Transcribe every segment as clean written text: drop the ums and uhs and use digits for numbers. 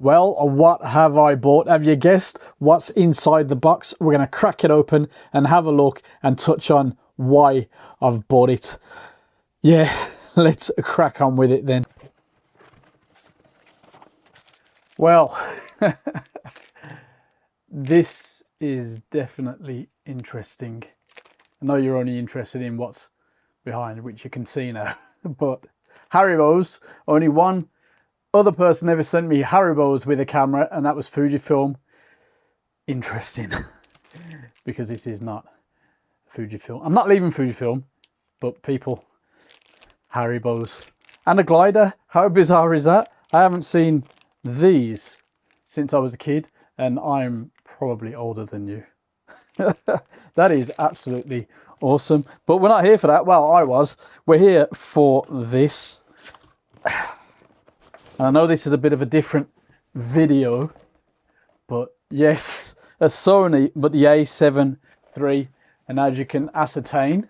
Well, what have I bought? Have you guessed what's inside the box? We're going to crack it open and have a look and touch on why I've bought it. Yeah, let's crack on with it then. Well, this is definitely interesting. I know you're only interested in what's behind, which you can see now, but Haribo's, only one other person ever sent me Haribo's with a camera, and that was Fujifilm. Interesting, because this is not Fujifilm. I'm not leaving Fujifilm, but people, Haribo's. And a glider, how bizarre is that? I haven't seen these since I was a kid, and I'm probably older than you. That is absolutely awesome. But we're not here for that. Well, I was. We're here for this. And I know this is a bit of a different video, but yes, a Sony, but the A7 III. And as you can ascertain,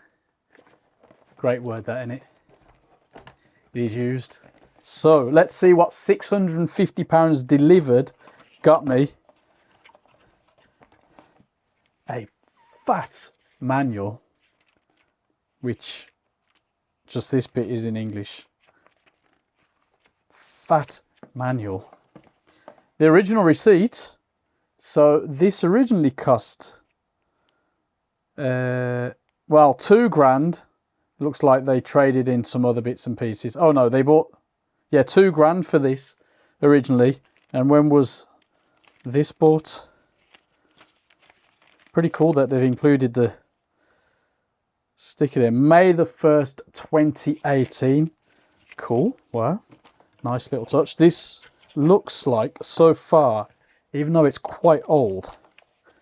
great word that, innit? It is used. So let's see what £650 delivered got me. A fat manual, which just this bit is in English. Fat manual. The original receipt, so this originally cost well, £2,000. Looks like they traded in some other bits and pieces. Oh no, they bought, yeah, £2,000 for this originally. And when was this bought? Pretty cool that they've included the sticker there. May the 1st, 2018. Cool, wow. Nice little touch. This looks like, so far, even though it's quite old,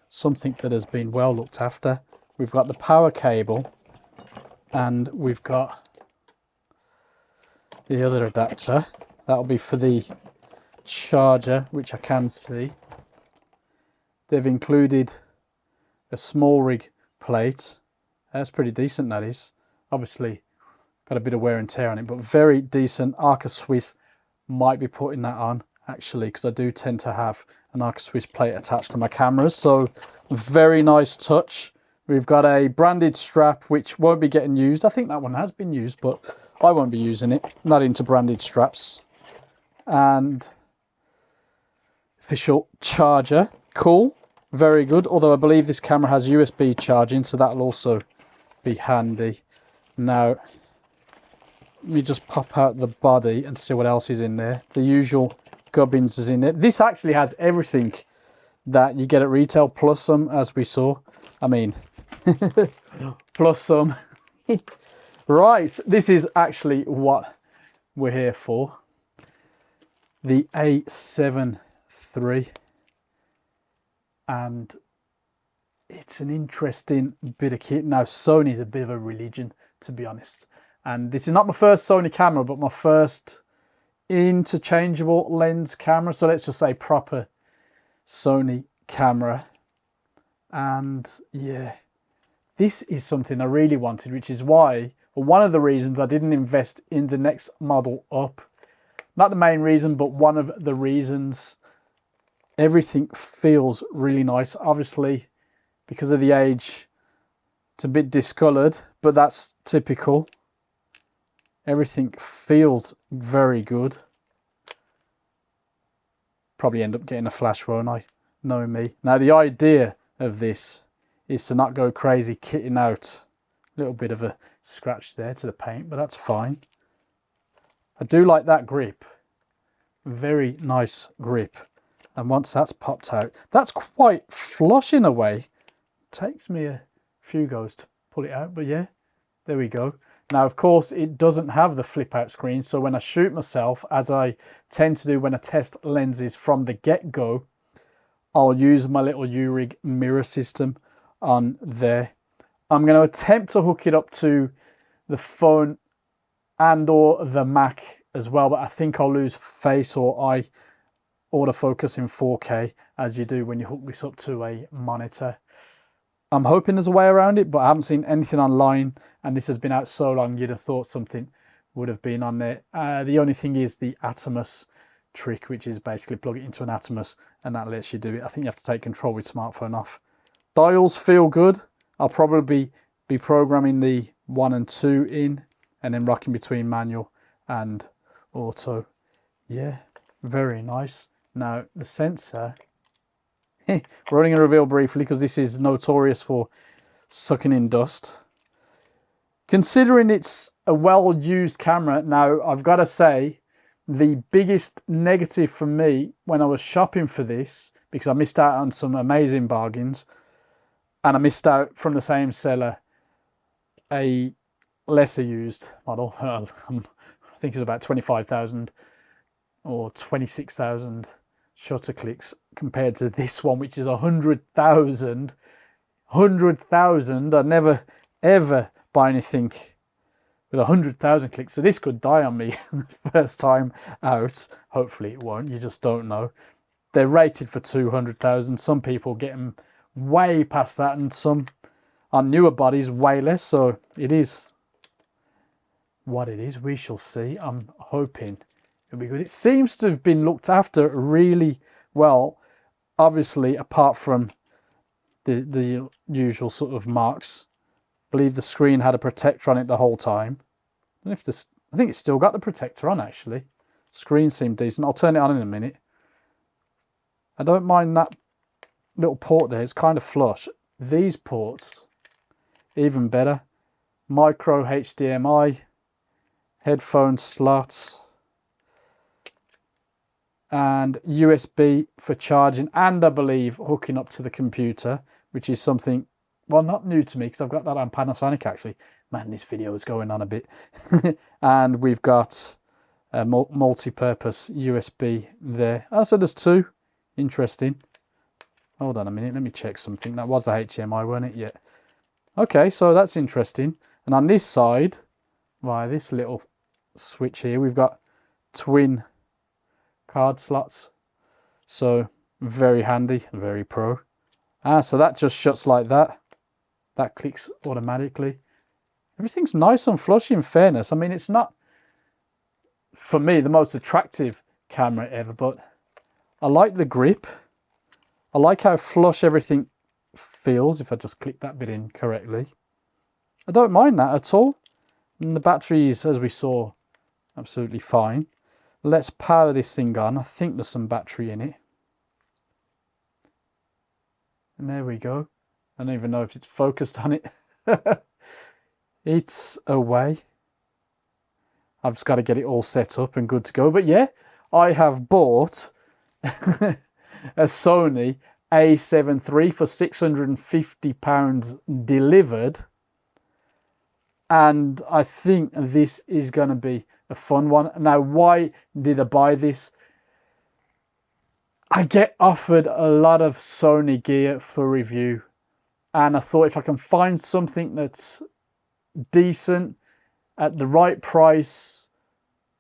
something that has been well looked after. We've got the power cable, and we've got the other adapter. That'll be for the charger, which I can see. They've included a small rig plate. That's pretty decent, that is. Obviously, got a bit of wear and tear on it, but very decent. Arca Swiss, might be putting that on actually, because I do tend to have an Arca Swiss plate attached to my cameras. So very nice touch. We've got a branded strap which won't be getting used. I think that one has been used, but I won't be using it. Not into branded straps. And official charger. Cool, very good. Although I believe this camera has USB charging, so that'll also be handy. Now let me just pop out the body and see what else is in there. The usual gubbins is in there. This actually has everything that you get at retail, plus some, as we saw. I mean, plus some. Right, this is actually what we're here for. The A7 III. And it's an interesting bit of kit. Now, Sony's a bit of a religion, to be honest. And this is not my first Sony camera, but my first interchangeable lens camera. So let's just say proper Sony camera. And yeah, this is something I really wanted, which is why, or one of the reasons I didn't invest in the next model up. Not the main reason, but one of the reasons. Everything feels really nice. Obviously, because of the age, it's a bit discolored, but that's typical. Everything feels very good. Probably end up getting a flash, won't I? Knowing me. Now, the idea of this is to not go crazy kitting out. A little bit of a scratch there to the paint, but that's fine. I do like that grip. Very nice grip. And once that's popped out, that's quite flush in a way. Takes me a few goes to pull it out, but yeah, there we go. Now, of course, it doesn't have the flip out screen. So when I shoot myself, as I tend to do when I test lenses from the get-go, I'll use my little U-Rig mirror system on there. I'm going to attempt to hook it up to the phone and or the Mac as well, but I think I'll lose face or eye autofocus in 4K, as you do when you hook this up to a monitor. I'm hoping there's a way around it, but I haven't seen anything online, and this has been out so long, you'd have thought something would have been on there. The only thing is the Atomos trick, which is basically plug it into an Atomos and that lets you do it. I think you have to take control with smartphone off. Dials feel good. I'll probably be programming the 1 and 2 in and then rocking between manual and auto. Yeah, very nice. Now the sensor, we're only going to reveal briefly because this is notorious for sucking in dust. Considering it's a well-used camera, now I've got to say the biggest negative for me when I was shopping for this, because I missed out on some amazing bargains and I missed out from the same seller a lesser used model. I think it's about 25,000 or 26,000 shutter clicks compared to this one, which is 100,000. 100,000. I'd never ever buy anything with 100,000 clicks, so this could die on me the first time out. Hopefully it won't, you just don't know. They're rated for 200,000. Some people get them way past that, and some on newer bodies way less, so it is what it is. We shall see. I'm hoping it'll be good. It seems to have been looked after really well, obviously, apart from the usual sort of marks. I believe the screen had a protector on it the whole time. I think it's still got the protector on, actually. Screen seemed decent. I'll turn it on in a minute. I don't mind that little port there. It's kind of flush. These ports, even better. Micro HDMI, headphone slots, and USB for charging, and I believe hooking up to the computer, which is something, well, not new to me because I've got that on Panasonic actually. Man, this video is going on a bit. And we've got a multi-purpose USB there. Oh, so there's two. Interesting. Hold on a minute, let me check something. That was a HDMI, weren't it? Yeah. Okay, so that's interesting. And on this side, via this little switch here, we've got twin card slots. So very handy, very pro. So that just shuts like that. That clicks automatically. Everything's nice and flush, in fairness. I mean, it's not, for me, the most attractive camera ever, but I like the grip. I like how flush everything feels, if I just click that bit in correctly. I don't mind that at all. And the batteries, as we saw, absolutely fine. Let's power this thing on. I think there's some battery in it. And there we go. I don't even know if it's focused on it. It's away. I've just got to get it all set up and good to go. But yeah, I have bought a Sony A7 III for £650 delivered. And I think this is going to be a fun one. Now, why did I buy this? I get offered a lot of Sony gear for review, and I thought if I can find something that's decent at the right price,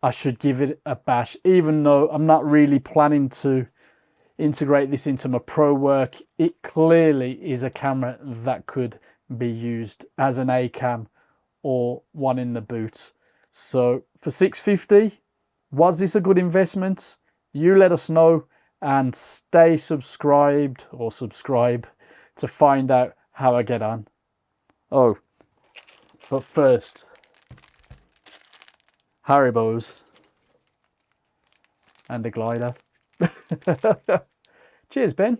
I should give it a bash. Even though I'm not really planning to integrate this into my pro work, it clearly is a camera that could be used as an A cam or one in the boot. So for $650, was this a good investment? You let us know, and stay subscribed or subscribe to find out how I get on. Oh, but first, Haribos and a glider. Cheers, Ben.